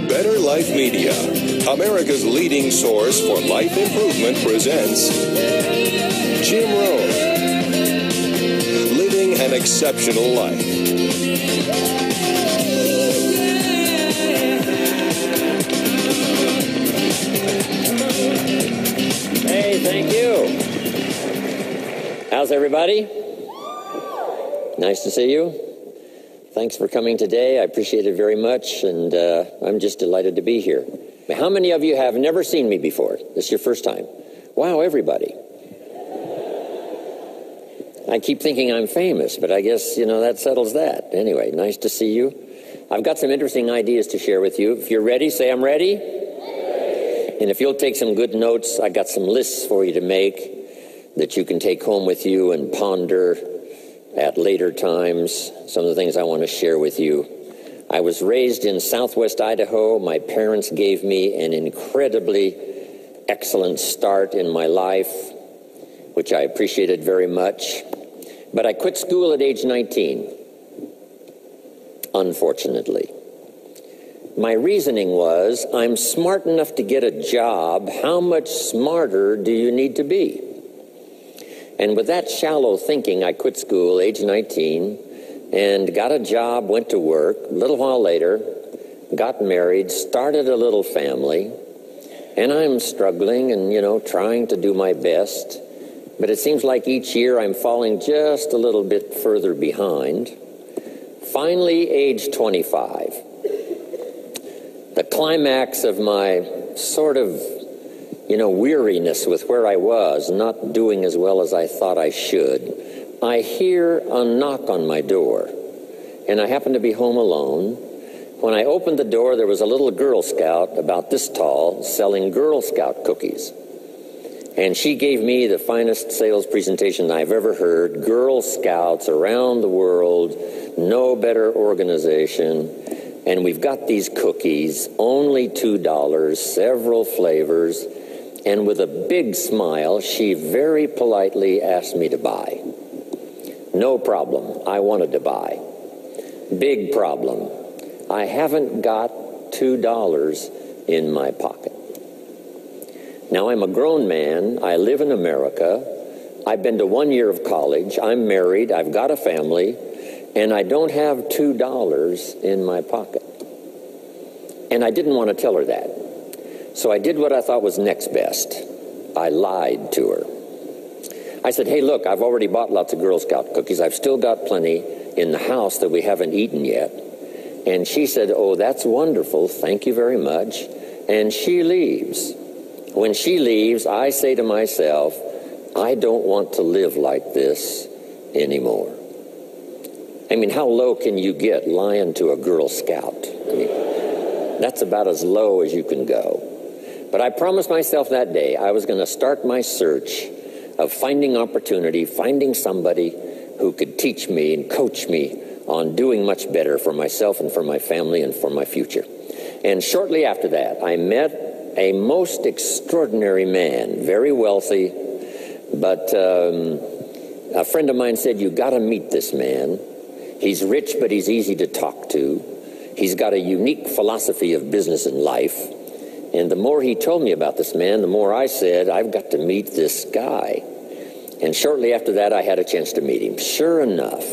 Better Life Media, America's leading source for life improvement, presents Jim Rohn, Living an Exceptional Life. Hey, thank you. How's everybody? Nice to see you. Thanks for coming today. I appreciate it very much, and I'm just delighted to be here. How many of you have never seen me before? This is your first time? Wow, everybody. I keep thinking I'm famous, but I guess, that settles that. Anyway, nice to see you. I've got some interesting ideas to share with you. If you're ready, say I'm ready. And if you'll take some good notes, I got some lists for you to make that you can take home with you and ponder at later times. Some of the things I want to share with you. I was raised in southwest Idaho. My parents gave me an incredibly excellent start in my life, which I appreciated very much. But I quit school at age 19, unfortunately. My reasoning was, I'm smart enough to get a job. How much smarter do you need to be? And with that shallow thinking, I quit school, age 19, and got a job, went to work. A little while later, got married, started a little family, and I'm struggling and, trying to do my best. But it seems like each year I'm falling just a little bit further behind. Finally, age 25. The climax of my sort of, weariness with where I was, not doing as well as I thought I should, I hear a knock on my door, and I happen to be home alone. When I opened the door, there was a little Girl Scout about this tall selling Girl Scout cookies. And she gave me the finest sales presentation I've ever heard. Girl Scouts around the world, no better organization. And we've got these cookies, only $2, several flavors. And with a big smile, she very politely asked me to buy. No problem. I wanted to buy. Big problem. I haven't got $2 in my pocket. Now, I'm a grown man. I live in America. I've been to 1 year of college. I'm married. I've got a family. And I don't have $2 in my pocket. And I didn't want to tell her that. So I did what I thought was next best. I lied to her. I said, hey, look, I've already bought lots of Girl Scout cookies. I've still got plenty in the house that we haven't eaten yet. And she said, oh, that's wonderful. Thank you very much. And she leaves. When she leaves, I say to myself, I don't want to live like this anymore. I mean, how low can you get lying to a Girl Scout? That's about as low as you can go. But I promised myself that day I was going to start my search of finding opportunity, finding somebody who could teach me and coach me on doing much better for myself and for my family and for my future. And shortly after that, I met a most extraordinary man, very wealthy, but a friend of mine said, you got to meet this man. He's rich, but he's easy to talk to. He's got a unique philosophy of business and life. And the more he told me about this man, the more I said, I've got to meet this guy. And shortly after that, I had a chance to meet him. Sure enough,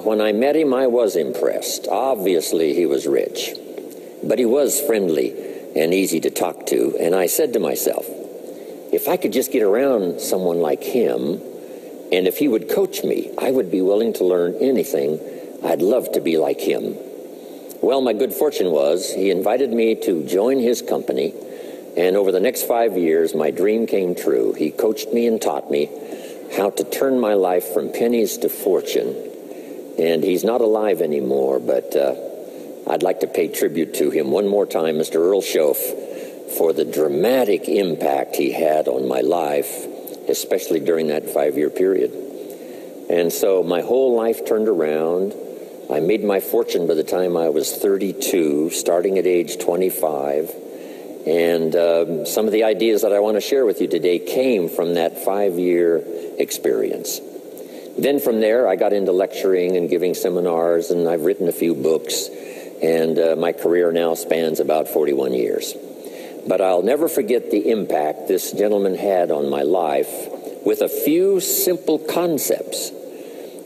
when I met him, I was impressed. Obviously, he was rich, but he was friendly and easy to talk to. And I said to myself, if I could just get around someone like him, and if he would coach me, I would be willing to learn anything. I'd love to be like him. Well, my good fortune was he invited me to join his company, and over the next 5 years, my dream came true. He coached me and taught me how to turn my life from pennies to fortune. And he's not alive anymore, but I'd like to pay tribute to him one more time, Mr. Earl Schoaf, for the dramatic impact he had on my life, especially during that 5-year period. And so my whole life turned around. I made my fortune by the time I was 32, starting at age 25. And some of the ideas that I want to share with you today came from that 5-year experience. Then from there, I got into lecturing and giving seminars, and I've written a few books, and my career now spans about 41 years. But I'll never forget the impact this gentleman had on my life with a few simple concepts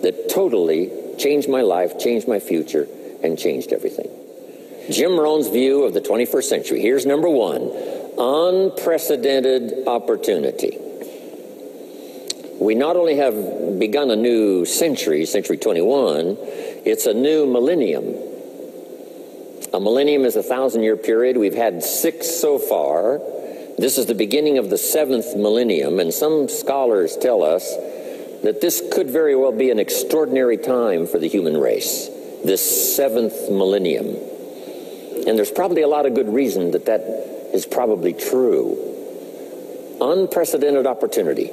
that totally changed my life, changed my future, and changed everything. Jim Rohn's view of the 21st century. Here's number one: unprecedented opportunity. We not only have begun a new century, century 21, it's a new millennium. A millennium is a 1,000-year period. We've had 6 so far. This is the beginning of the 7th millennium, and some scholars tell us that this could very well be an extraordinary time for the human race, this 7th millennium. And there's probably a lot of good reason that that is probably true. Unprecedented opportunity.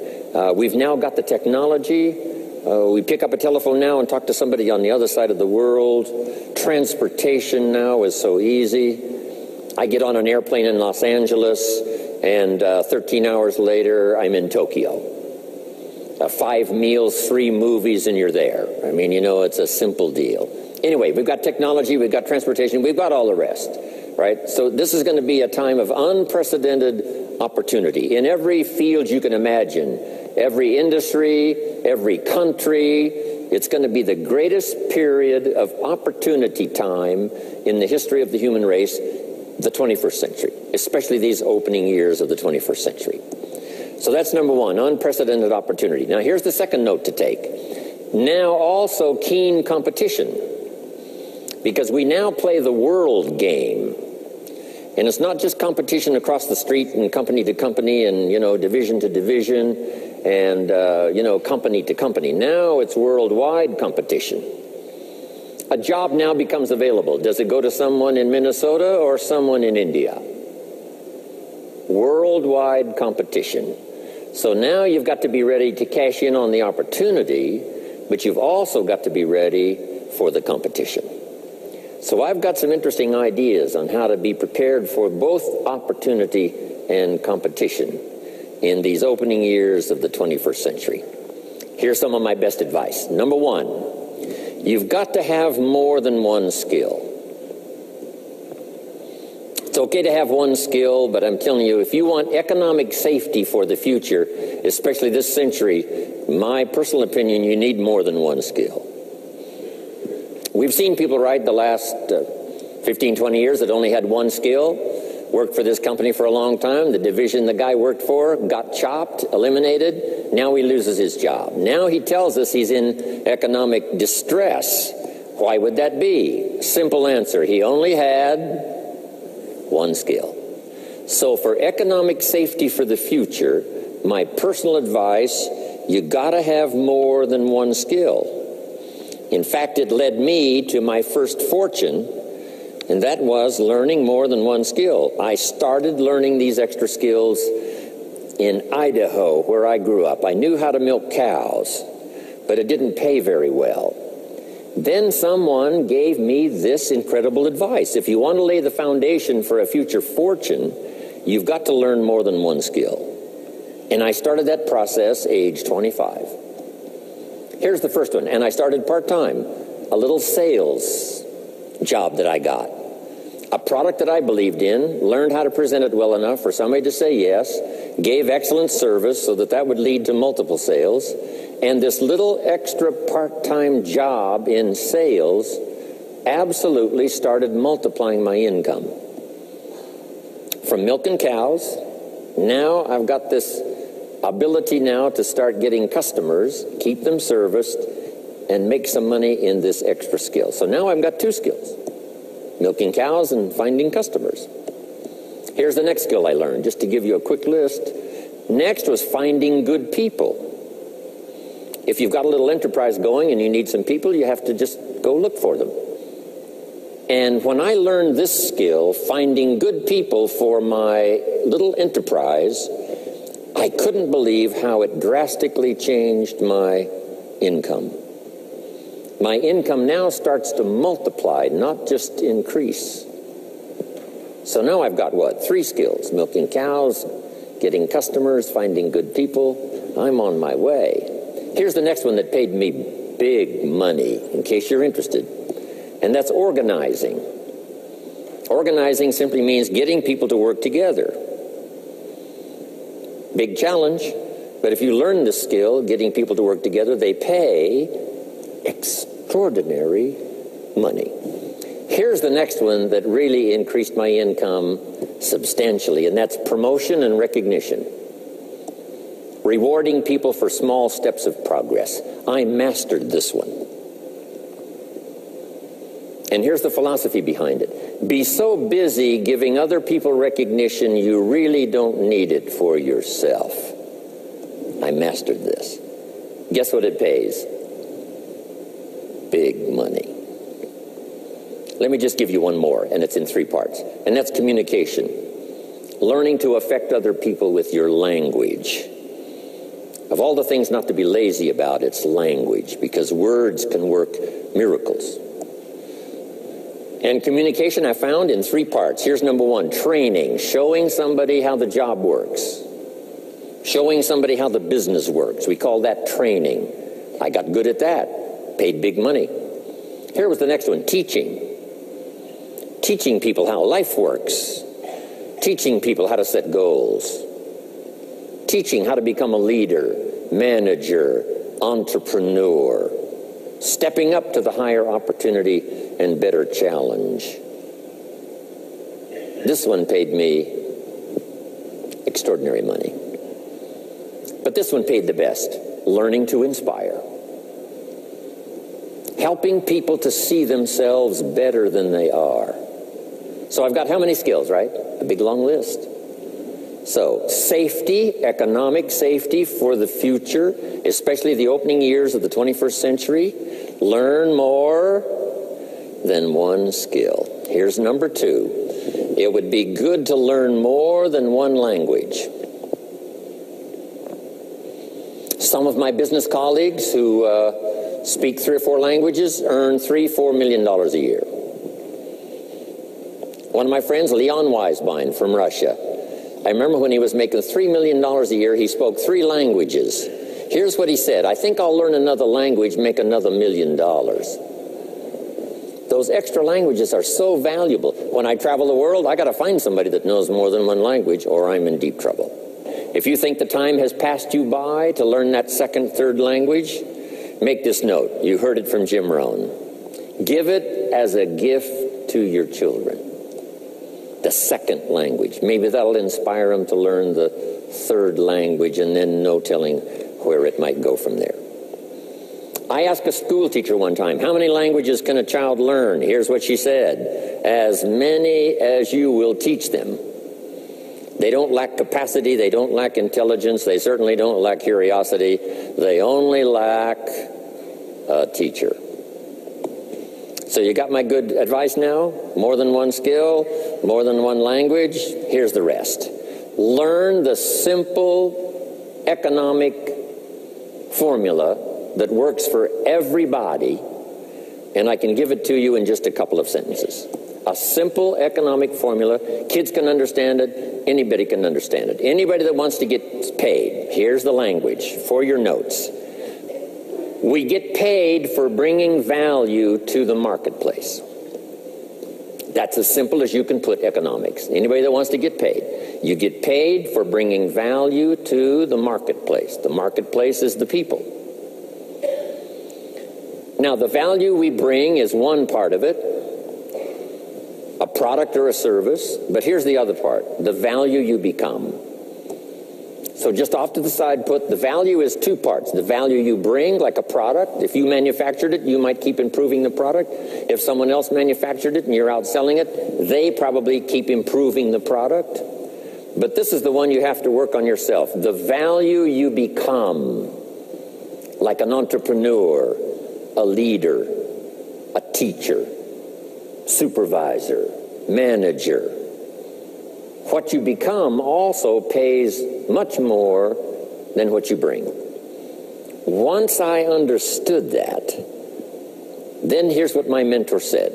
We've now got the technology. We pick up a telephone now and talk to somebody on the other side of the world. Transportation now is so easy. I get on an airplane in Los Angeles, and 13 hours later, I'm in Tokyo. 5 meals, 3 movies, and you're there. I mean, you know, it's a simple deal. Anyway, we've got technology, we've got transportation, we've got all the rest, right? So this is going to be a time of unprecedented opportunity in every field you can imagine, every industry, every country. It's going to be the greatest period of opportunity time in the history of the human race, the 21st century, especially these opening years of the 21st century. So that's number one, unprecedented opportunity. Now here's the second note to take. Now also keen competition, because we now play the world game. And it's not just competition across the street and company to company and, you know, division to division and, you know, company to company. Now it's worldwide competition. A job now becomes available. Does it go to someone in Minnesota or someone in India? Worldwide competition. So now you've got to be ready to cash in on the opportunity, but you've also got to be ready for the competition. So I've got some interesting ideas on how to be prepared for both opportunity and competition in these opening years of the 21st century. Here's some of my best advice. Number one, you've got to have more than one skill. It's okay to have one skill, but I'm telling you, if you want economic safety for the future, especially this century, my personal opinion, you need more than one skill. We've seen people, right, the last 15, 20 years that only had one skill, worked for this company for a long time. The division the guy worked for got chopped, eliminated. Now he loses his job. Now he tells us he's in economic distress. Why would that be? Simple answer. He only had one skill. So for economic safety for the future, my personal advice, you gotta have more than one skill. In fact, it led me to my first fortune, and that was learning more than one skill. I started learning these extra skills in Idaho, where I grew up. I knew how to milk cows, but it didn't pay very well. Then someone gave me this incredible advice. If you want to lay the foundation for a future fortune, you've got to learn more than one skill. And I started that process age 25. Here's the first one, and I started part-time, a little sales job that I got. A product that I believed in, learned how to present it well enough for somebody to say yes, gave excellent service so that that would lead to multiple sales, and this little extra part-time job in sales absolutely started multiplying my income. From milking cows, now I've got this ability now to start getting customers, keep them serviced, and make some money in this extra skill. So now I've got 2 skills, milking cows and finding customers. Here's the next skill I learned, just to give you a quick list. Next was finding good people. If you've got a little enterprise going and you need some people, you have to just go look for them. And when I learned this skill, finding good people for my little enterprise, I couldn't believe how it drastically changed my income. My income now starts to multiply, not just increase. So now I've got what? 3 skills: milking cows, getting customers, finding good people. I'm on my way. Here's the next one that paid me big money, in case you're interested, and that's organizing. Organizing simply means getting people to work together. Big challenge, but if you learn this skill, getting people to work together, they pay extraordinary money. Here's the next one that really increased my income substantially, and that's promotion and recognition. Rewarding people for small steps of progress. I mastered this one. And here's the philosophy behind it. Be so busy giving other people recognition, you really don't need it for yourself. I mastered this. Guess what it pays? Big money. Let me just give you one more, and it's in 3 parts. And that's communication. Learning to affect other people with your language. Of all the things not to be lazy about, it's language, because words can work miracles. And communication I found in 3 parts. Here's number 1, training, showing somebody how the job works. Showing somebody how the business works. We call that training. I got good at that. Paid big money. Here was the next one, teaching. Teaching people how life works. Teaching people how to set goals. Teaching how to become a leader, manager, entrepreneur. Stepping up to the higher opportunity and better challenge. This one paid me extraordinary money. But this one paid the best. Learning to inspire. Helping people to see themselves better than they are. So I've got how many skills, right? A big long list. So safety, economic safety for the future, especially the opening years of the 21st century. Learn more than one skill. Here's number 2. It would be good to learn more than one language. Some of my business colleagues who speak 3 or 4 languages earn $3-4 million a year. One of my friends, Leon Weisbein from Russia, I remember when he was making $3 million a year, he spoke 3 languages. Here's what he said: I think I'll learn another language, make another $1 million. Those extra languages are so valuable. When I travel the world, I got to find somebody that knows more than one language, or I'm in deep trouble. If you think the time has passed you by to learn that 2nd, 3rd language, make this note. You heard it from Jim Rohn. Give it as a gift to your children. The 2nd language. Maybe that'll inspire them to learn the 3rd language, and then no telling where it might go from there. I asked a school teacher one time, how many languages can a child learn? Here's what she said: as many as you will teach them. They don't lack capacity, they don't lack intelligence, they certainly don't lack curiosity. They only lack a teacher. So you got my good advice now? More than one skill, more than one language. Here's the rest. Learn the simple economic formula that works for everybody, and I can give it to you in just a couple of sentences. A simple economic formula. Kids can understand it. Anybody can understand it. Anybody that wants to get paid. Here's the language for your notes. We get paid for bringing value to the marketplace. That's as simple as you can put economics. Anybody that wants to get paid. You get paid for bringing value to the marketplace. The marketplace is the people. Now, the value we bring is one part of it, a product or a service, but here's the other part, the value you become. So just off to the side, put the value is 2 parts. The value you bring, like a product. If you manufactured it, you might keep improving the product. If someone else manufactured it and you're out selling it, they probably keep improving the product. But this is the one you have to work on yourself. The value you become, like an entrepreneur, a leader, a teacher, supervisor, manager. What you become also pays much more than what you bring. Once I understood that, then here's what my mentor said.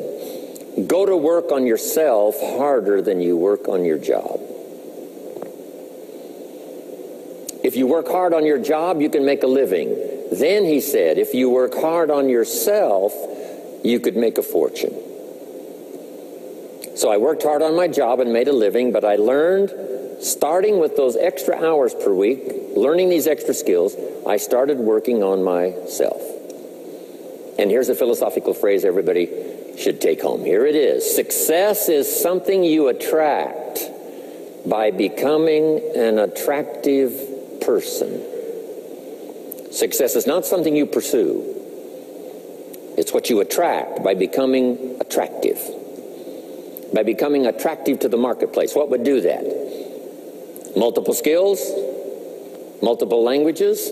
Go to work on yourself harder than you work on your job. If you work hard on your job, you can make a living. Then he said, if you work hard on yourself, you could make a fortune. So I worked hard on my job and made a living, but I learned, starting with those extra hours per week, learning these extra skills, I started working on myself. And here's a philosophical phrase everybody should take home. Here it is. Success is something you attract by becoming an attractive person. Success is not something you pursue. It's what you attract by becoming attractive. By becoming attractive to the marketplace. What would do that? Multiple skills, multiple languages,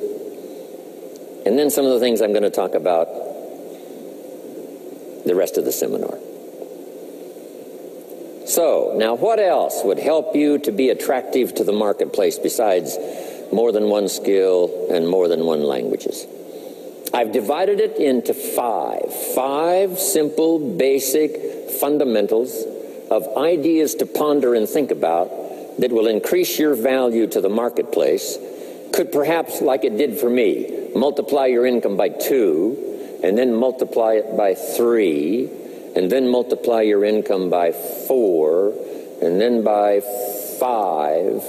and then some of the things I'm going to talk about the rest of the seminar. So, now what else would help you to be attractive to the marketplace besides more than one skill and more than one languages? I've divided it into five simple, basic fundamentals of ideas to ponder and think about that will increase your value to the marketplace, could perhaps, like it did for me, multiply your income by 2, and then multiply it by 3, and then multiply your income by 4, and then by 5,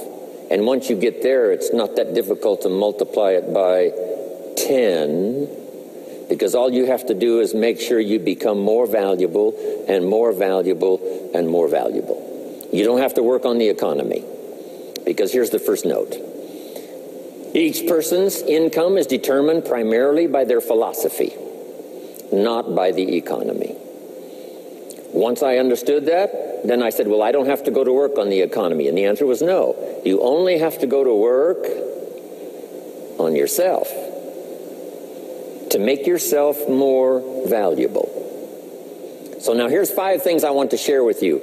and once you get there, it's not that difficult to multiply it by 10, because all you have to do is make sure you become more valuable and more valuable and more valuable. You don't have to work on the economy, because here's the first note. Each person's income is determined primarily by their philosophy, not by the economy. Once I understood that, then I said, well, I don't have to go to work on the economy. And the answer was no. You only have to go to work on yourself to make yourself more valuable. So now here's 5 things I want to share with you.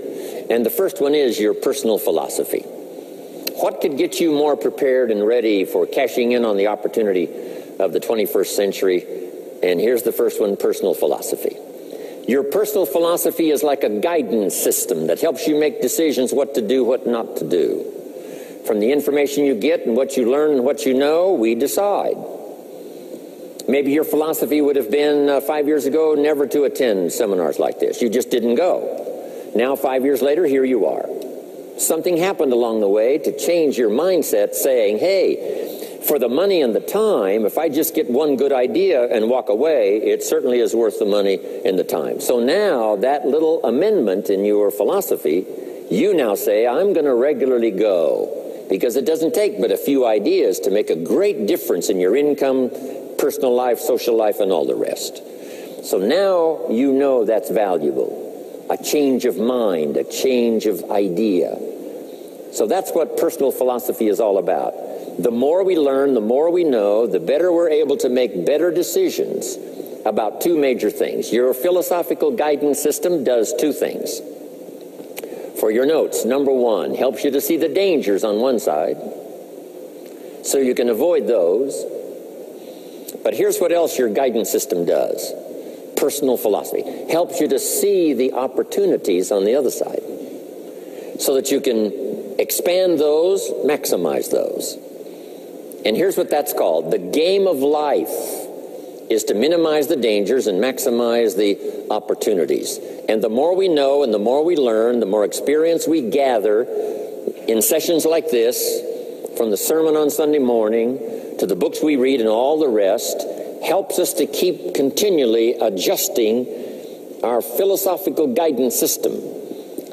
And the first one is your personal philosophy. What could get you more prepared and ready for cashing in on the opportunity of the 21st century? And here's the first one, personal philosophy. Your personal philosophy is like a guidance system that helps you make decisions what to do, what not to do. From the information you get and what you learn and what you know, we decide. Maybe your philosophy would have been 5 years ago never to attend seminars like this. You just didn't go. Now 5 years later, here you are. Something happened along the way to change your mindset, saying, hey, for the money and the time, if I just get one good idea and walk away, it certainly is worth the money and the time. So now that little amendment in your philosophy, you now say, I'm going to regularly go, because it doesn't take but a few ideas to make a great difference in your income, personal life, social life, and all the rest. So now you know that's valuable. A change of mind, a change of idea. So that's what personal philosophy is all about. The more we learn, the more we know, the better we're able to make better decisions about 2 major things. Your philosophical guidance system does 2 things. For your notes, number 1, helps you to see the dangers on one side, so you can avoid those. But here's what else your guidance system does. Personal philosophy helps you to see the opportunities on the other side, so that you can expand those, maximize those. And here's what that's called. The game of life is to minimize the dangers and maximize the opportunities. And the more we know and the more we learn, the more experience we gather in sessions like this, from the sermon on Sunday morning to the books we read and all the rest, helps us to keep continually adjusting our philosophical guidance system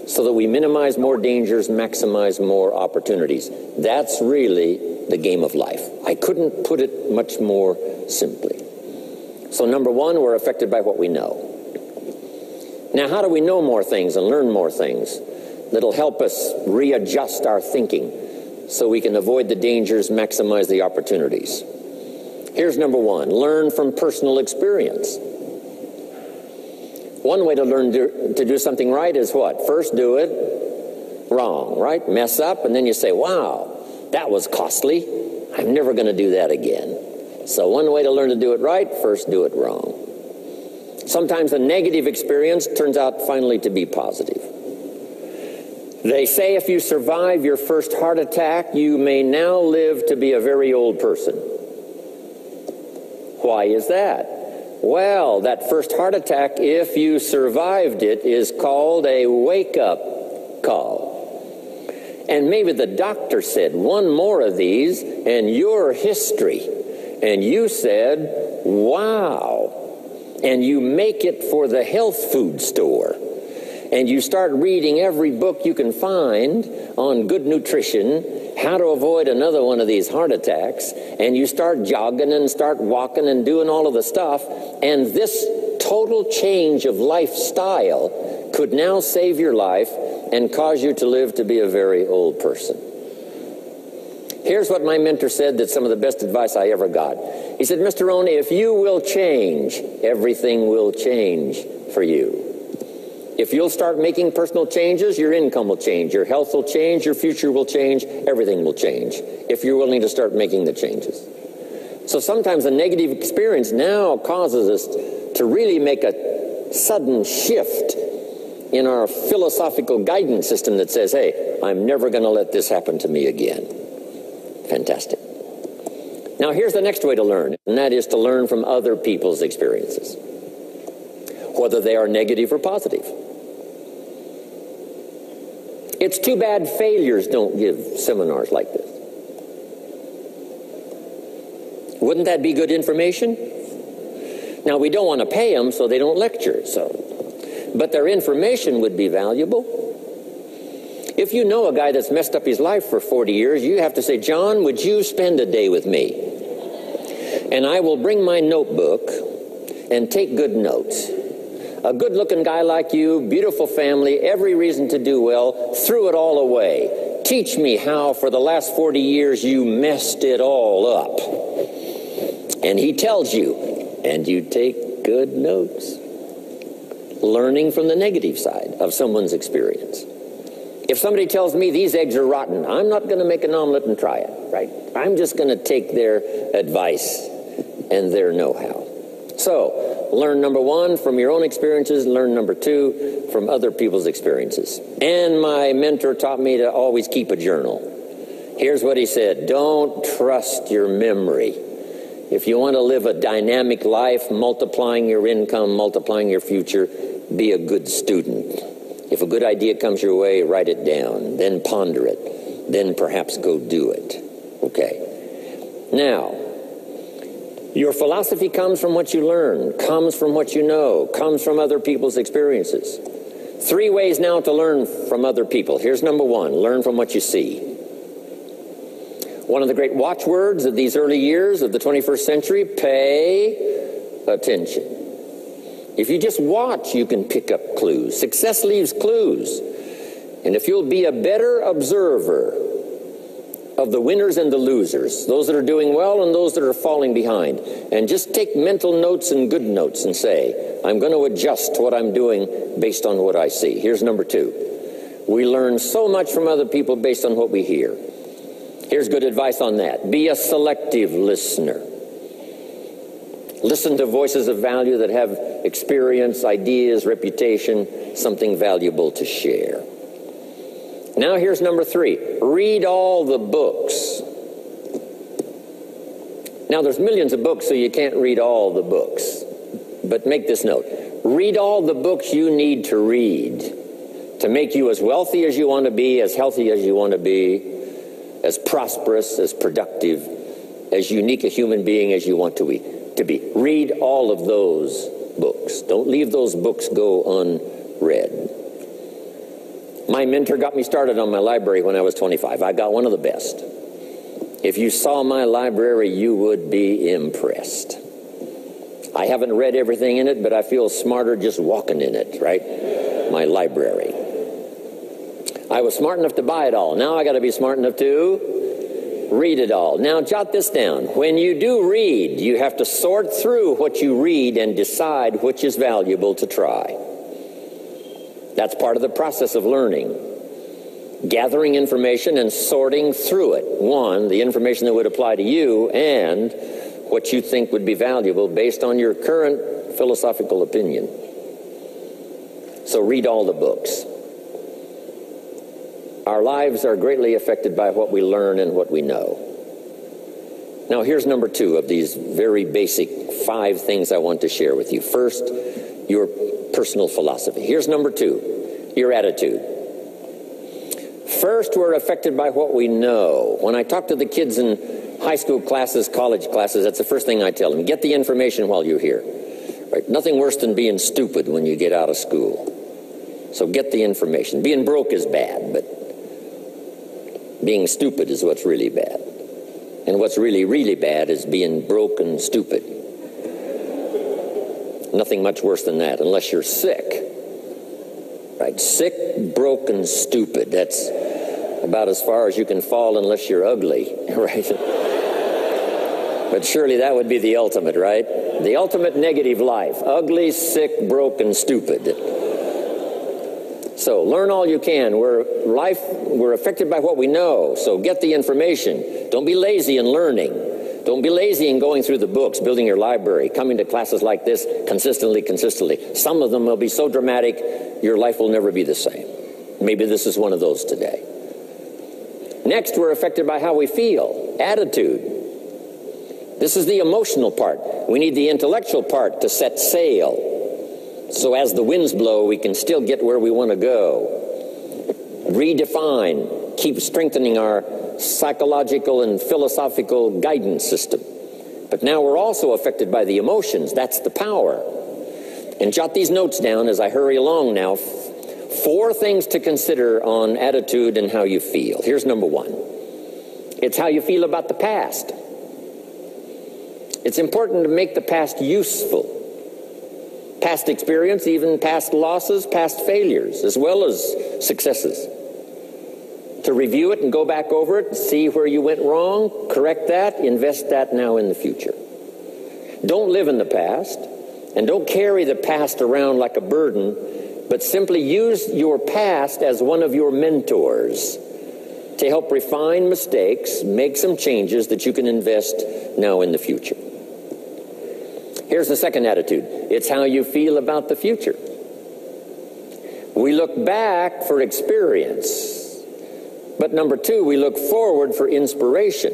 so that we minimize more dangers, maximize more opportunities. That's really the game of life. I couldn't put it much more simply. So number 1, we're affected by what we know. Now, how do we know more things and learn more things that'll help us readjust our thinking so we can avoid the dangers, maximize the opportunities? Here's number 1, learn from personal experience. One way to learn to do something right is what? First do it wrong, right? Mess up, and then you say, wow, that was costly. I'm never going to do that again. So one way to learn to do it right, first do it wrong. Sometimes a negative experience turns out finally to be positive. They say if you survive your first heart attack, you may now live to be a very old person. Why is that? Well, that first heart attack, if you survived it, is called a wake-up call. And maybe the doctor said, one more of these and you're history. And you said, wow. And you make it for the health food store. And you start reading every book you can find on good nutrition, how to avoid another one of these heart attacks, and you start jogging and start walking and doing all of the stuff, and this total change of lifestyle could now save your life and cause you to live to be a very old person. Here's what my mentor said, that's some of the best advice I ever got. He said, Mr. Rohn, if you will change, everything will change for you. If you'll start making personal changes, your income will change, your health will change, your future will change, everything will change, if you're willing to start making the changes. So sometimes a negative experience now causes us to really make a sudden shift in our philosophical guidance system that says, hey, I'm never going to let this happen to me again. Fantastic. Now here's the next way to learn, and that is to learn from other people's experiences, whether they are negative or positive. It's too bad failures don't give seminars like this. Wouldn't that be good information? Now, we don't want to pay them, so they don't lecture, but their information would be valuable. If you know a guy that's messed up his life for 40 years, you have to say, John, would you spend a day with me? And I will bring my notebook and take good notes. A good-looking guy like you, beautiful family, every reason to do well, threw it all away. Teach me how for the last 40 years you messed it all up. And he tells you, and you take good notes. Learning from the negative side of someone's experience. If somebody tells me these eggs are rotten, I'm not going to make an omelet and try it, right? I'm just going to take their advice and their know-how. So, learn number one from your own experiences, learn number two from other people's experiences. And my mentor taught me to always keep a journal. Here's what he said, don't trust your memory. If you want to live a dynamic life, multiplying your income, multiplying your future, be a good student. If a good idea comes your way, write it down, then ponder it, then perhaps go do it. Okay. Now, your philosophy comes from what you learn, comes from what you know, comes from other people's experiences. 3 ways now to learn from other people. Here's number one, learn from what you see. One of the great watchwords of these early years of the 21st century, pay attention. If you just watch, you can pick up clues. Success leaves clues. And if you'll be a better observer of the winners and the losers, those that are doing well and those that are falling behind, and just take mental notes and good notes and say, I'm going to adjust what I'm doing based on what I see. Here's number two. We learn so much from other people based on what we hear. Here's good advice on that. Be a selective listener. Listen to voices of value that have experience, ideas, reputation, something valuable to share. Now here's number 3. Read all the books. Now there's millions of books, so you can't read all the books. But make this note. Read all the books you need to read to make you as wealthy as you want to be, as healthy as you want to be, as prosperous, as productive, as unique a human being as you want to be. Read all of those books. Don't leave those books go unread. My mentor got me started on my library when I was 25. I got one of the best. If you saw my library, you would be impressed. I haven't read everything in it, but I feel smarter just walking in it, right? My library. I was smart enough to buy it all. Now I got to be smart enough to read it all. Now jot this down. When you do read, you have to sort through what you read and decide which is valuable to try. That's part of the process of learning. Gathering information and sorting through it. One, the information that would apply to you, and what you think would be valuable based on your current philosophical opinion. So read all the books. Our lives are greatly affected by what we learn and what we know. Now, here's number 2 of these very basic 5 things I want to share with you. First, your personal philosophy. Here's number 2, your attitude. First, we're affected by what we know. When I talk to the kids in high school classes, college classes, that's the first thing I tell them. Get the information while you're here. Right? Nothing worse than being stupid when you get out of school. So get the information. Being broke is bad, but being stupid is what's really bad. And what's really, really bad is being broke and stupid. Nothing much worse than that, unless you're sick. Right? Sick, broke, and stupid. That's about as far as you can fall unless you're ugly, right? But surely that would be the ultimate, right? The ultimate negative life. Ugly, sick, broke, and stupid. So learn all you can. We're affected by what we know, so get the information. Don't be lazy in learning. Don't be lazy in going through the books, building your library, coming to classes like this consistently. Some of them will be so dramatic, your life will never be the same. Maybe this is one of those today. Next, we're affected by how we feel, attitude. This is the emotional part. We need the intellectual part to set sail. So as the winds blow, we can still get where we want to go. Redefine, keep strengthening our psychological and philosophical guidance system. But now we're also affected by the emotions. That's the power. And jot these notes down as I hurry along now. 4 things to consider on attitude and how you feel. Here's number 1. It's how you feel about the past. It's important to make the past useful. Past experience, even past losses, past failures, as well as successes. To review it and go back over it, see where you went wrong, correct that, invest that now in the future. Don't live in the past, and don't carry the past around like a burden, but simply use your past as one of your mentors to help refine mistakes, make some changes that you can invest now in the future. Here's the second attitude. It's how you feel about the future. We look back for experience. But number 2, we look forward for inspiration.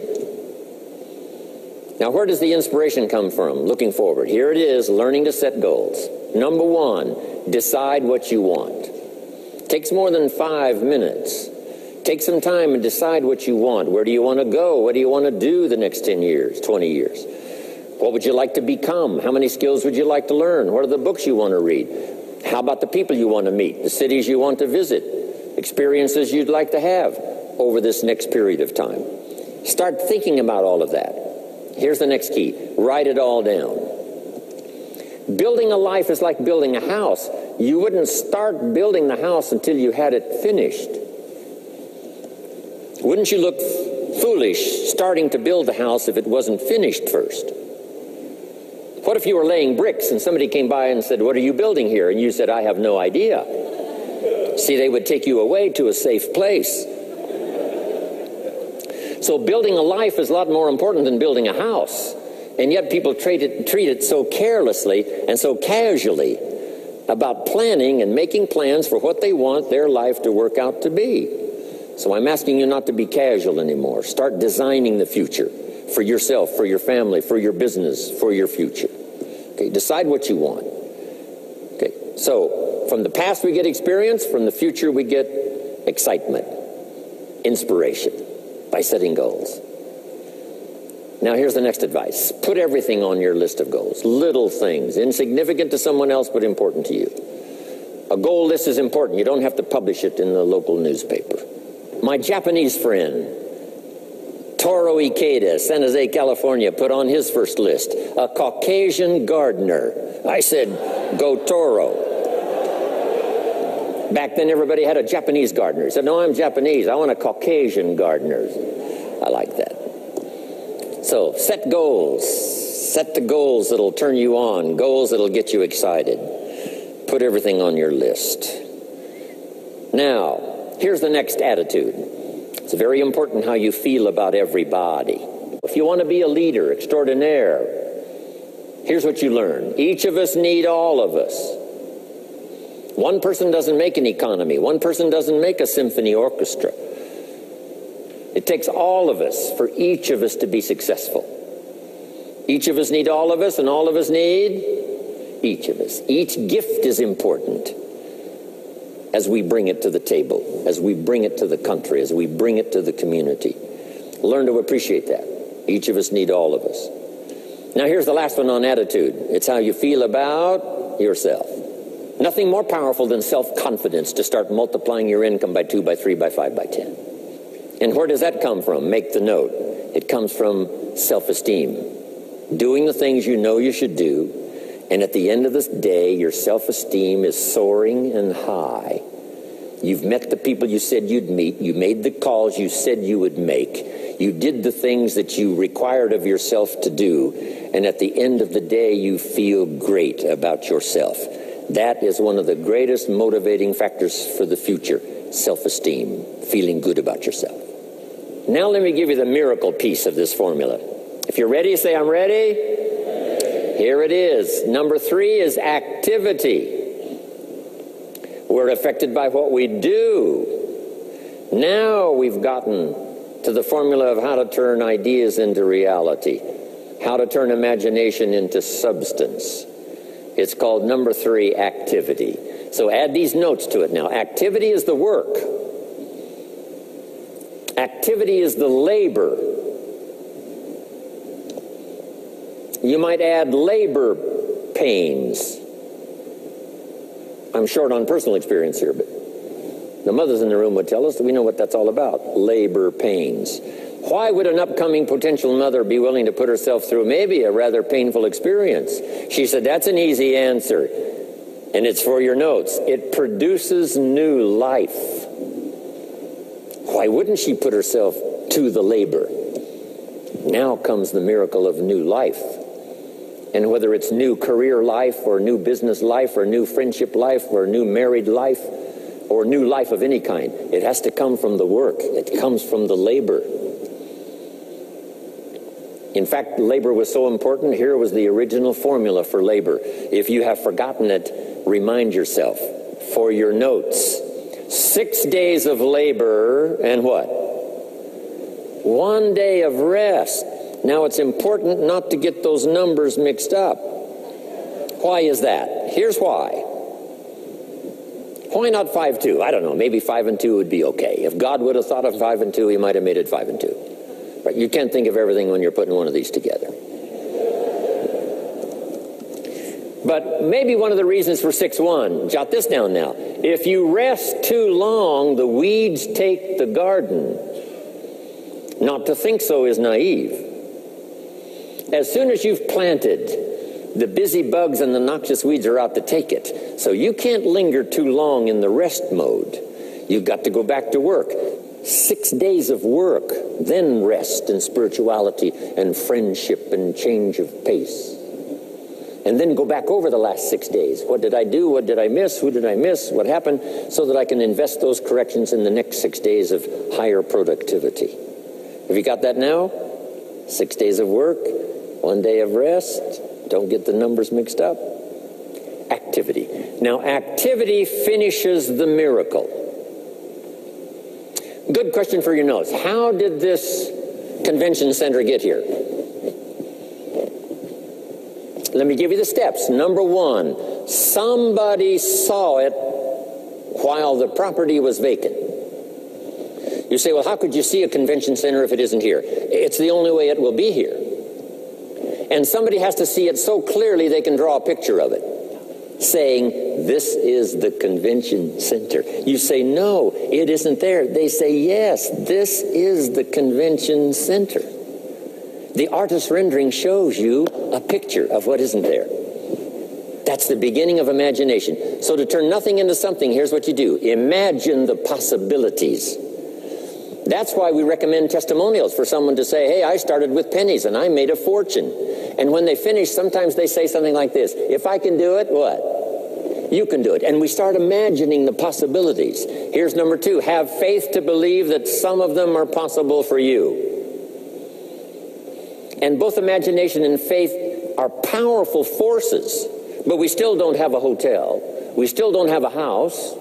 Now, where does the inspiration come from? Looking forward. Here it is, learning to set goals. Number 1, decide what you want. Takes more than 5 minutes. Take some time and decide what you want. Where do you want to go? What do you want to do the next 10 years, 20 years? What would you like to become? How many skills would you like to learn? What are the books you want to read? How about the people you want to meet? The cities you want to visit? Experiences you'd like to have over this next period of time? Start thinking about all of that. Here's the next key. Write it all down. Building a life is like building a house. You wouldn't start building the house until you had it finished. Wouldn't you look foolish starting to build the house if it wasn't finished first? What if you were laying bricks and somebody came by and said, "What are you building here?" And you said, "I have no idea." See, they would take you away to a safe place. So building a life is a lot more important than building a house. And yet people treat it so carelessly and so casually about planning and making plans for what they want their life to work out to be. So I'm asking you not to be casual anymore. Start designing the future for yourself, for your family, for your business, for your future. Okay, decide what you want. Okay, so from the past we get experience, from the future we get excitement, inspiration by setting goals. Now here's the next advice. Put everything on your list of goals. Little things, insignificant to someone else but important to you. A goal list is important. You don't have to publish it in the local newspaper. My Japanese friend, Toro Ikeda, San Jose, California, put on his first list, a Caucasian gardener. I said, go Toro. Back then everybody had a Japanese gardener. He said, no, I'm Japanese. I want a Caucasian gardener. I like that. So set goals. Set the goals that'll turn you on, goals that'll get you excited. Put everything on your list. Now, here's the next attitude. It's very important how you feel about everybody. If you want to be a leader extraordinaire, here's what you learn. Each of us need all of us. One person doesn't make an economy. One person doesn't make a symphony orchestra. It takes all of us for each of us to be successful. Each of us need all of us, and all of us need each of us. Each gift is important as we bring it to the table, as we bring it to the country, as we bring it to the community. Learn to appreciate that. Each of us need all of us. Now here's the last one on attitude. It's how you feel about yourself. Nothing more powerful than self-confidence to start multiplying your income by 2, by 3, by 5, by 10. And where does that come from? Make the note. It comes from self-esteem. Doing the things you know you should do, and at the end of this day, your self-esteem is soaring and high. You've met the people you said you'd meet. You made the calls you said you would make. You did the things that you required of yourself to do. And at the end of the day, you feel great about yourself. That is one of the greatest motivating factors for the future, self-esteem, feeling good about yourself. Now let me give you the miracle piece of this formula. If you're ready, say, I'm ready. Here it is. Number 3 is activity. We're affected by what we do. Now we've gotten to the formula of how to turn ideas into reality, how to turn imagination into substance. It's called number 3, activity. So add these notes to it now. Activity is the work. Activity is the labor. You might add labor pains. I'm short on personal experience here, but the mothers in the room would tell us that we know what that's all about, labor pains. Why would an upcoming potential mother be willing to put herself through maybe a rather painful experience? She said, that's an easy answer, and it's for your notes. It produces new life. Why wouldn't she put herself to the labor? Now comes the miracle of new life. And whether it's new career life or new business life or new friendship life or new married life or new life of any kind, it has to come from the work. It comes from the labor. In fact, labor was so important. Here was the original formula for labor. If you have forgotten it, remind yourself. For your notes, 6 days of labor and what? 1 day of rest. Now, it's important not to get those numbers mixed up. Why is that? Here's why. Why not 5-2? I don't know. Maybe 5 and 2 would be okay. If God would have thought of 5 and 2, he might have made it 5 and 2. But you can't think of everything when you're putting one of these together. But maybe one of the reasons for 6-1, jot this down now. If you rest too long, the weeds take the garden. Not to think so is naive. As soon as you've planted, the busy bugs and the noxious weeds are out to take it. So you can't linger too long in the rest mode. You've got to go back to work. 6 days of work, then rest and spirituality and friendship and change of pace. And then go back over the last 6 days. What did I do? What did I miss? Who did I miss? What happened? So that I can invest those corrections in the next 6 days of higher productivity. Have you got that now? 6 days of work, 1 day of rest. Don't get the numbers mixed up. Activity. Now, activity finishes the miracle. Good question for your notes. How did this convention center get here? Let me give you the steps. Number 1, somebody saw it while the property was vacant. You say, well, how could you see a convention center if it isn't here? It's the only way it will be here. And somebody has to see it so clearly they can draw a picture of it, saying, this is the convention center. You say, no, it isn't there. They say, yes, this is the convention center. The artist's rendering shows you a picture of what isn't there. That's the beginning of imagination. So to turn nothing into something, here's what you do. Imagine the possibilities. That's why we recommend testimonials for someone to say, hey, I started with pennies and I made a fortune. And when they finish, sometimes they say something like this, if I can do it, what? You can do it. And we start imagining the possibilities. Here's number 2, have faith to believe that some of them are possible for you. And both imagination and faith are powerful forces, but we still don't have a hotel. We still don't have a house.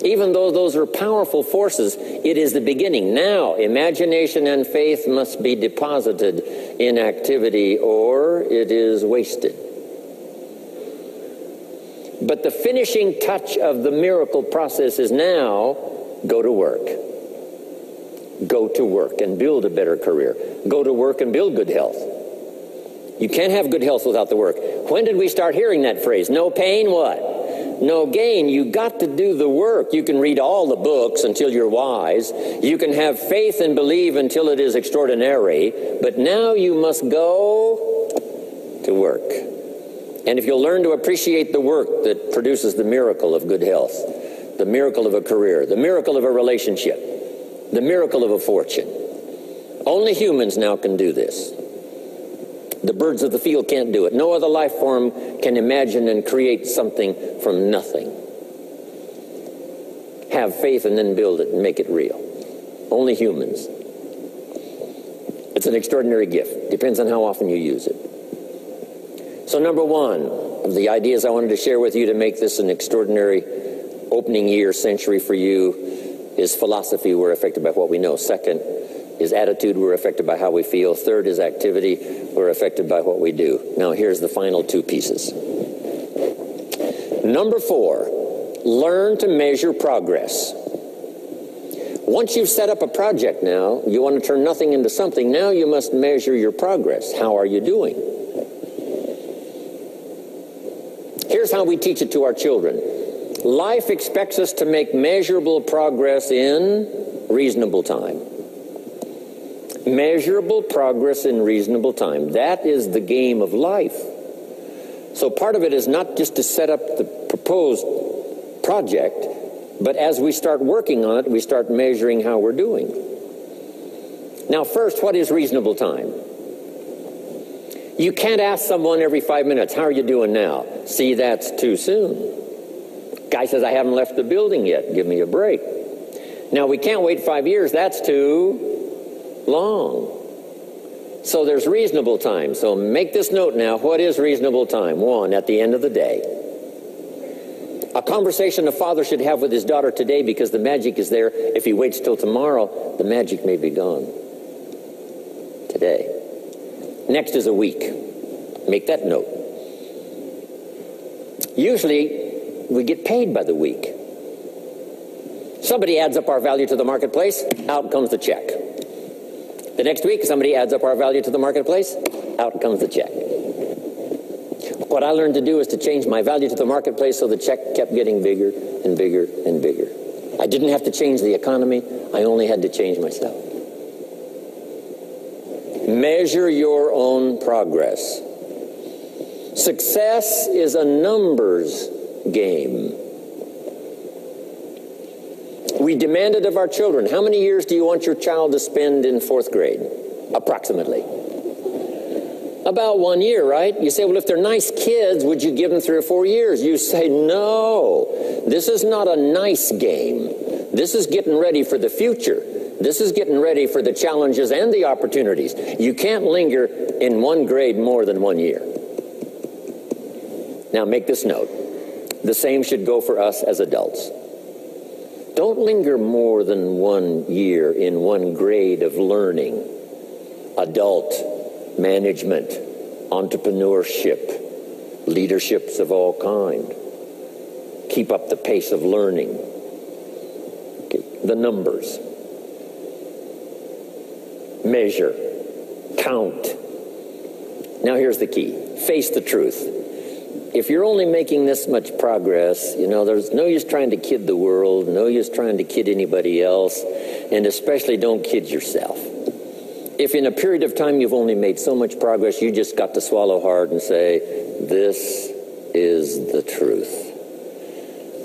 Even though those are powerful forces, it is the beginning. Now, imagination and faith must be deposited in activity or it is wasted. But the finishing touch of the miracle process is now, go to work. Go to work and build a better career. Go to work and build good health. You can't have good health without the work. When did we start hearing that phrase? No pain, what? No gain. You got to do the work. You can read all the books until you're wise. You can have faith and believe until it is extraordinary. But now you must go to work. And if you'll learn to appreciate the work that produces the miracle of good health, the miracle of a career, the miracle of a relationship, the miracle of a fortune. Only humans now can do this. The birds of the field can't do it. No other life form can imagine and create something from nothing. Have faith and then build it and make it real. Only humans. It's an extraordinary gift. Depends on how often you use it. So number one of the ideas I wanted to share with you to make this an extraordinary opening year century for you is philosophy. We're affected by what we know. Second is attitude. We're affected by how we feel. Third is activity. We're affected by what we do. Now here's the final two pieces. Number 4, learn to measure progress. Once you've set up a project now, you want to turn nothing into something, now you must measure your progress. How are you doing? Here's how we teach it to our children. Life expects us to make measurable progress in reasonable time. Measurable progress in reasonable time. That is the game of life. So part of it is not just to set up the proposed project, but as we start working on it, we start measuring how we're doing. Now first, what is reasonable time? You can't ask someone every 5 minutes, how are you doing now? See, that's too soon. Guy says, I haven't left the building yet. Give me a break. Now we can't wait 5 years. That's too long. So there's reasonable time. So make this note now. What is reasonable time? 1, at the end of the day. A conversation a father should have with his daughter today, because the magic is there. If he waits till tomorrow, the magic may be gone today. Next is a week. Make that note. Usually we get paid by the week. Somebody adds up our value to the marketplace, out comes the check. The next week, somebody adds up our value to the marketplace, out comes the check. What I learned to do is to change my value to the marketplace so the check kept getting bigger and bigger and bigger. I didn't have to change the economy, I only had to change myself. Measure your own progress. Success is a numbers game. We demanded of our children, how many years do you want your child to spend in 4th grade? Approximately. About 1 year, right? You say, well, if they're nice kids, would you give them 3 or 4 years? You say, no, this is not a nice game. This is getting ready for the future. This is getting ready for the challenges and the opportunities. You can't linger in 1 grade more than 1 year. Now make this note. The same should go for us as adults. Don't linger more than 1 year in 1 grade of learning. Adult, management, entrepreneurship, leaderships of all kind. Keep up the pace of learning. Okay. The numbers. Measure. Count. Now here's the key. Face the truth. If you're only making this much progress, you know, there's no use trying to kid the world, no use trying to kid anybody else, and especially don't kid yourself. If in a period of time you've only made so much progress, you just got to swallow hard and say, this is the truth.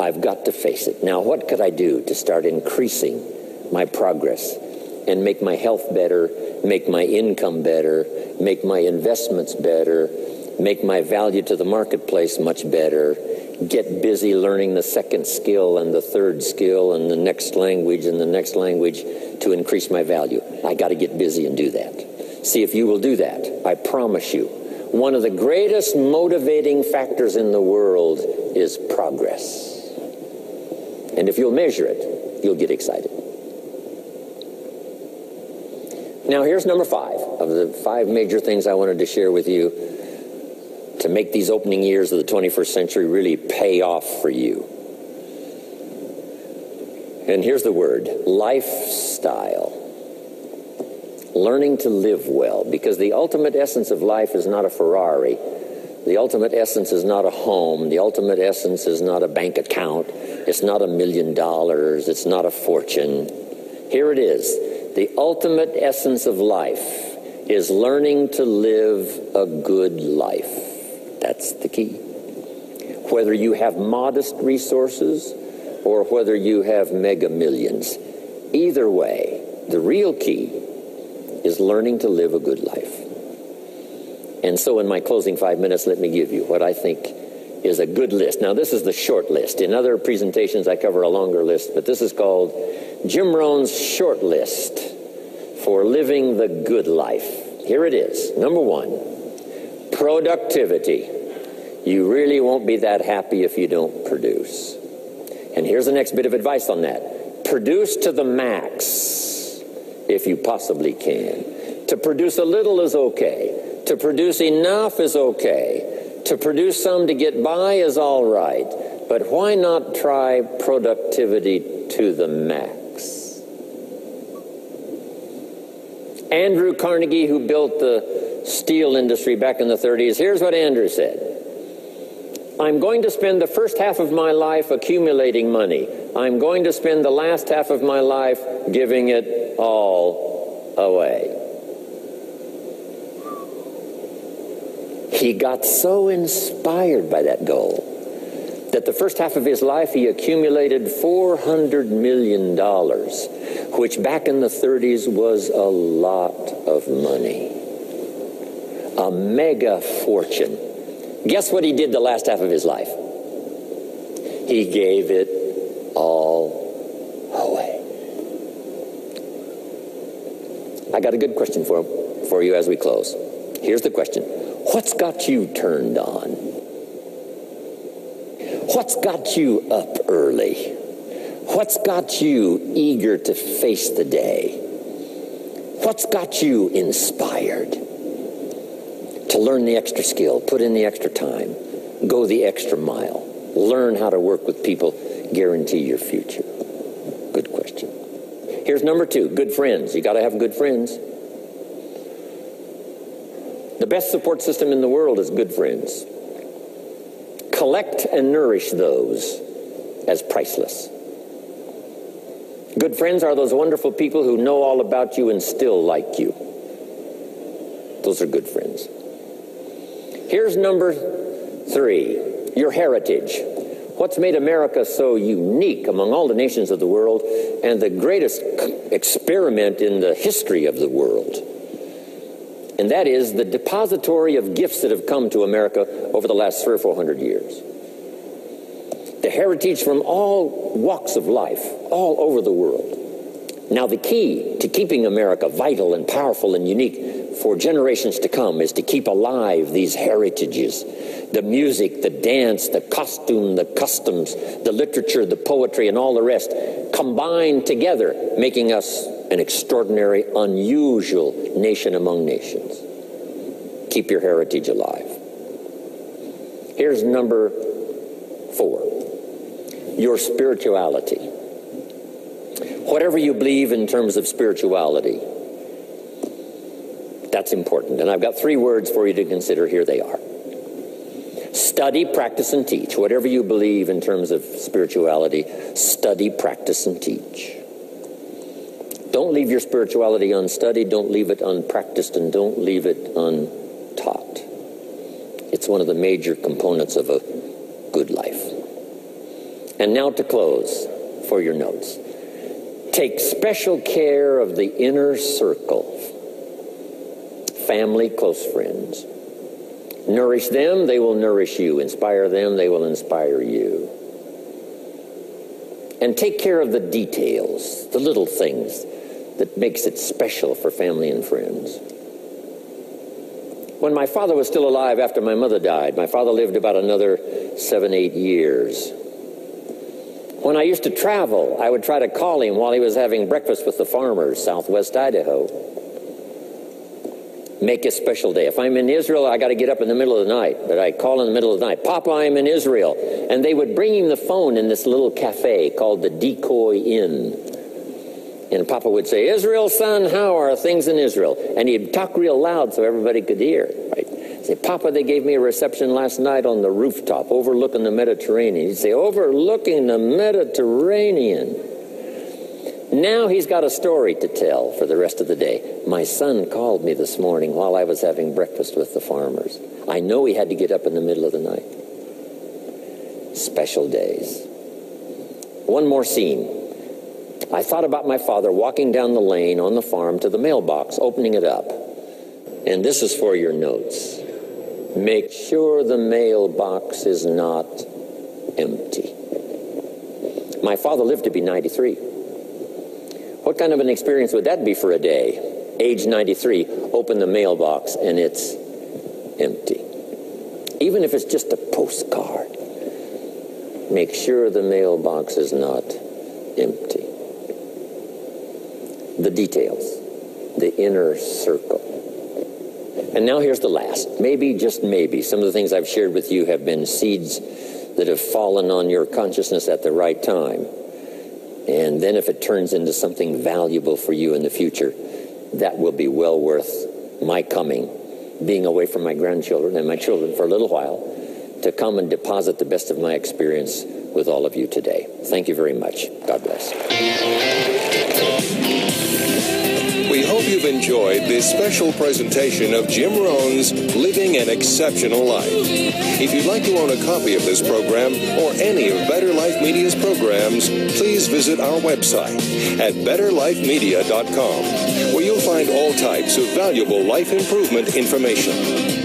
I've got to face it. Now, what could I do to start increasing my progress and make my health better, make my income better, make my investments better, make my value to the marketplace much better, get busy learning the 2nd skill and the 3rd skill and the next language and the next language to increase my value. I got to get busy and do that. See, if you will do that, I promise you, one of the greatest motivating factors in the world is progress. And if you'll measure it, you'll get excited. Now here's number 5 of the 5 major things I wanted to share with you to make these opening years of the 21st century really pay off for you. And here's the word: lifestyle. Learning to live well, because the ultimate essence of life is not a Ferrari. The ultimate essence is not a home. The ultimate essence is not a bank account. It's not $1 million. It's not a fortune. Here it is. The ultimate essence of life is learning to live a good life. That's the key. Whether you have modest resources or whether you have mega millions, either way, the real key is learning to live a good life. And so in my closing 5 minutes, let me give you what I think is a good list. Now, this is the short list. In other presentations, I cover a longer list, but this is called Jim Rohn's short list for living the good life. Here it is. Number 1, productivity. You really won't be that happy if you don't produce. And here's the next bit of advice on that. Produce to the max if you possibly can. To produce a little is okay. To produce enough is okay. To produce some to get by is all right. But why not try productivity to the max? Andrew Carnegie, who built the steel industry back in the 30s, here's what Andrew said. I'm going to spend the first half of my life accumulating money. I'm going to spend the last half of my life giving it all away. He got so inspired by that goal that the first half of his life he accumulated $400 million, which back in the 30s was a lot of money. A mega fortune. Guess what he did the last half of his life? He gave it all away. I got a good question for you as we close. Here's the question. What's got you turned on? What's got you up early? What's got you eager to face the day? What's got you inspired to learn the extra skill, put in the extra time, go the extra mile, learn how to work with people, guarantee your future? Good question. Here's number 2, good friends. You got to have good friends. The best support system in the world is good friends. Collect and nourish those as priceless. Good friends are those wonderful people who know all about you and still like you. Those are good friends. Here's number 3, your heritage. What's made America so unique among all the nations of the world and the greatest experiment in the history of the world? And that is the depository of gifts that have come to America over the last 300 or 400 years. The heritage from all walks of life, all over the world. Now, the key to keeping America vital and powerful and unique for generations to come is to keep alive these heritages. The music, the dance, the costume, the customs, the literature, the poetry, and all the rest combined together, making us an extraordinary, unusual nation among nations. Keep your heritage alive. Here's number 4, your spirituality. Whatever you believe in terms of spirituality, that's important. And I've got 3 words for you to consider. Here they are. Study, practice, and teach. Whatever you believe in terms of spirituality, study, practice, and teach. Don't leave your spirituality unstudied, don't leave it unpracticed, and don't leave it untaught. It's one of the major components of a good life. And now to close, for your notes. Take special care of the inner circle. Family, close friends. Nourish them, they will nourish you. Inspire them, they will inspire you. And take care of the details, the little things that makes it special for family and friends. When my father was still alive after my mother died, my father lived about another 7-8 years. When I used to travel, I would try to call him while he was having breakfast with the farmers, southwest Idaho. Make a special day. If I'm in Israel, I got to get up in the middle of the night. But I call in the middle of the night, Papa, I'm in Israel. And they would bring him the phone in this little cafe called the Decoy Inn. And Papa would say, Israel, son, how are things in Israel? And he'd talk real loud so everybody could hear. Right? Say, Papa, they gave me a reception last night on the rooftop overlooking the Mediterranean. He'd say, overlooking the Mediterranean. Now he's got a story to tell for the rest of the day. My son called me this morning while I was having breakfast with the farmers. I know he had to get up in the middle of the night. Special days. One more scene. I thought about my father walking down the lane on the farm to the mailbox, opening it up. And this is for your notes. Make sure the mailbox is not empty. My father lived to be 93. What kind of an experience would that be for a day? Age 93, open the mailbox and it's empty. Even if it's just a postcard, make sure the mailbox is not empty. The details, the inner circle. And now here's the last. Maybe, just maybe, some of the things I've shared with you have been seeds that have fallen on your consciousness at the right time. And then if it turns into something valuable for you in the future, that will be well worth my coming, being away from my grandchildren and my children for a little while, to come and deposit the best of my experience with all of you today. Thank you very much. God bless. We hope you've enjoyed this special presentation of Jim Rohn's Living an Exceptional Life. If you'd like to own a copy of this program or any of Better Life Media's programs, please visit our website at betterlifemedia.com, where you'll find all types of valuable life improvement information.